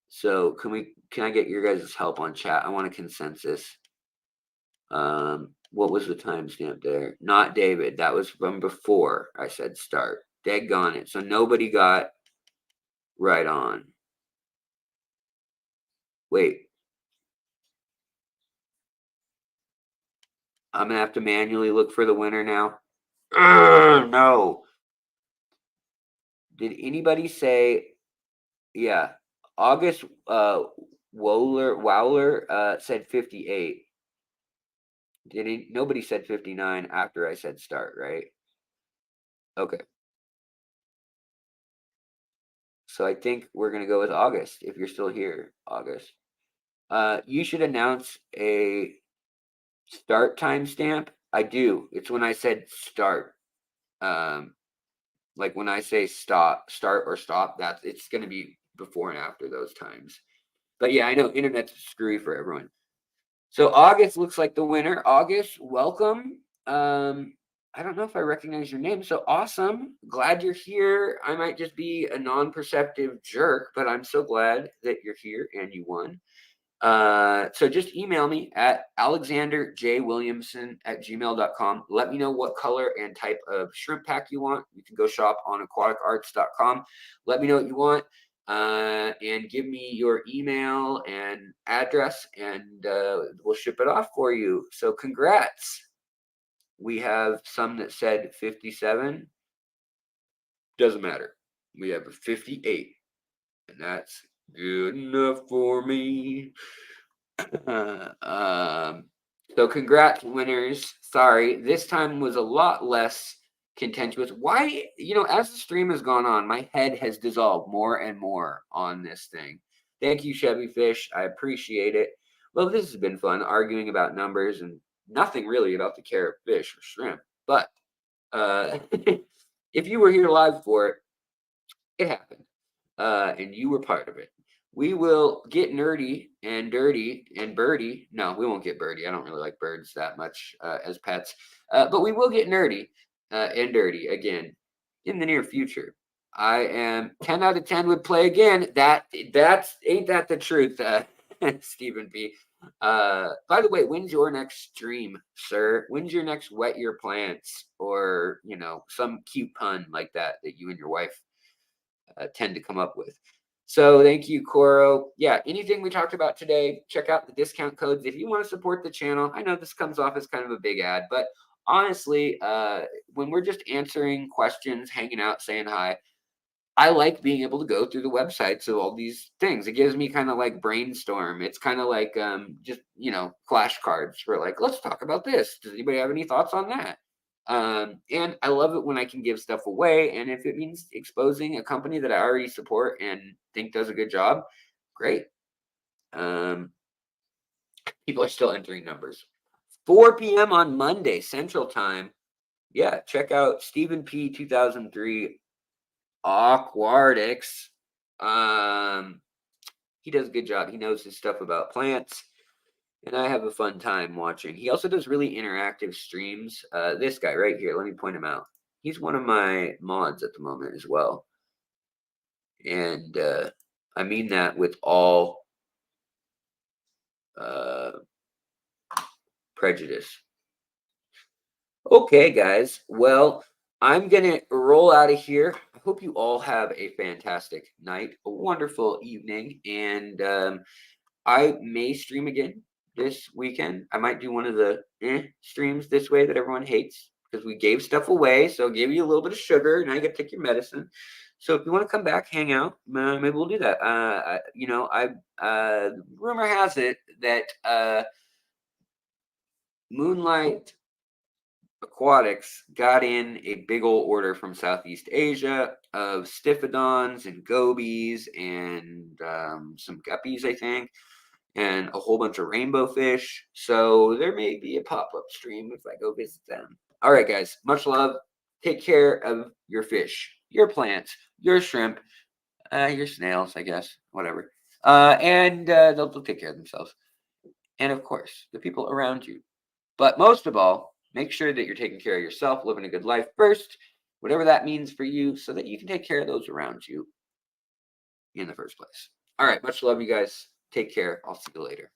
So can I get your guys' help on chat? I want a consensus. What was the timestamp there? Not David. That was from before I said start. Daggone it. So nobody got right on. Wait. I'm gonna have to manually look for the winner now. No. Did anybody say? Yeah, August Wowler said 58. Nobody said 59 after I said start, right? Okay. So I think we're gonna go with August if you're still here, August. You should announce a start timestamp. I do. It's when I said start. Like when I say start or stop, it's gonna be before and after those times. But yeah, I know internet's screwy for everyone. So August looks like the winner. August, welcome. I don't know if I recognize your name. So awesome. Glad you're here. I might just be a non-perceptive jerk, but I'm so glad that you're here and you won. So just email me at alexanderjwilliamson@gmail.com. Let me know what color and type of shrimp pack you want. You can go shop on aquaticarts.com. Let me know what you want. And give me your email and address, and we'll ship it off for you. So congrats. We have some that said 57. Doesn't matter. We have a 58, and that's good enough for me. So congrats, winners. Sorry, this time was a lot less contentious. Why, as the stream has gone on, my head has dissolved more and more on this thing. Thank you, Chevy Fish. I appreciate it. Well, this has been fun, arguing about numbers and nothing really about the carrot fish or shrimp. But if you were here live for it, it happened. And you were part of it. We will get nerdy and dirty and birdie. No, we won't get birdie. I don't really like birds that much as pets. But we will get nerdy and dirty again in the near future. I am 10 out of 10 would play again. That's ain't that the truth, Stephen B. By the way, when's your next stream, sir? When's your next wet your plants or some cute pun like that you and your wife tend to come up with? So thank you, Coro. Yeah, anything we talked about today, check out the discount codes if you want to support the channel. I know this comes off as kind of a big ad, but honestly, when we're just answering questions, hanging out, saying hi, I like being able to go through the websites of all these things. It gives me kind of like brainstorm. It's kind of like just flashcards for like, let's talk about this. Does anybody have any thoughts on that? And I love it when I can give stuff away. And if it means exposing a company that I already support and think does a good job, great. People are still entering numbers. 4 p.m. on Monday, Central Time. Yeah, check out Stephen P. 2003 Aquatics. He does a good job. He knows his stuff about plants. And I have a fun time watching. He also does really interactive streams. This guy right here, let me point him out. He's one of my mods at the moment as well. And I mean that with all prejudice. Okay, guys. Well, I'm going to roll out of here. I hope you all have a fantastic night, a wonderful evening. And I may stream again this weekend. I might do one of the streams this way that everyone hates because we gave stuff away. So give you a little bit of sugar. Now you got to take your medicine. So if you want to come back, hang out, maybe we'll do that. Rumor has it that Moonlight Aquatics got in a big old order from Southeast Asia of Stiphodons and gobies and some guppies, I think, and a whole bunch of rainbow fish. So there may be a pop-up stream if I go visit them. All right, guys, much love. Take care of your fish, your plants, your shrimp, your snails, I guess, whatever. And they'll take care of themselves. And of course, the people around you. But most of all, make sure that you're taking care of yourself, living a good life first, whatever that means for you, so that you can take care of those around you in the first place. All right, much love, you guys. Take care. I'll see you later.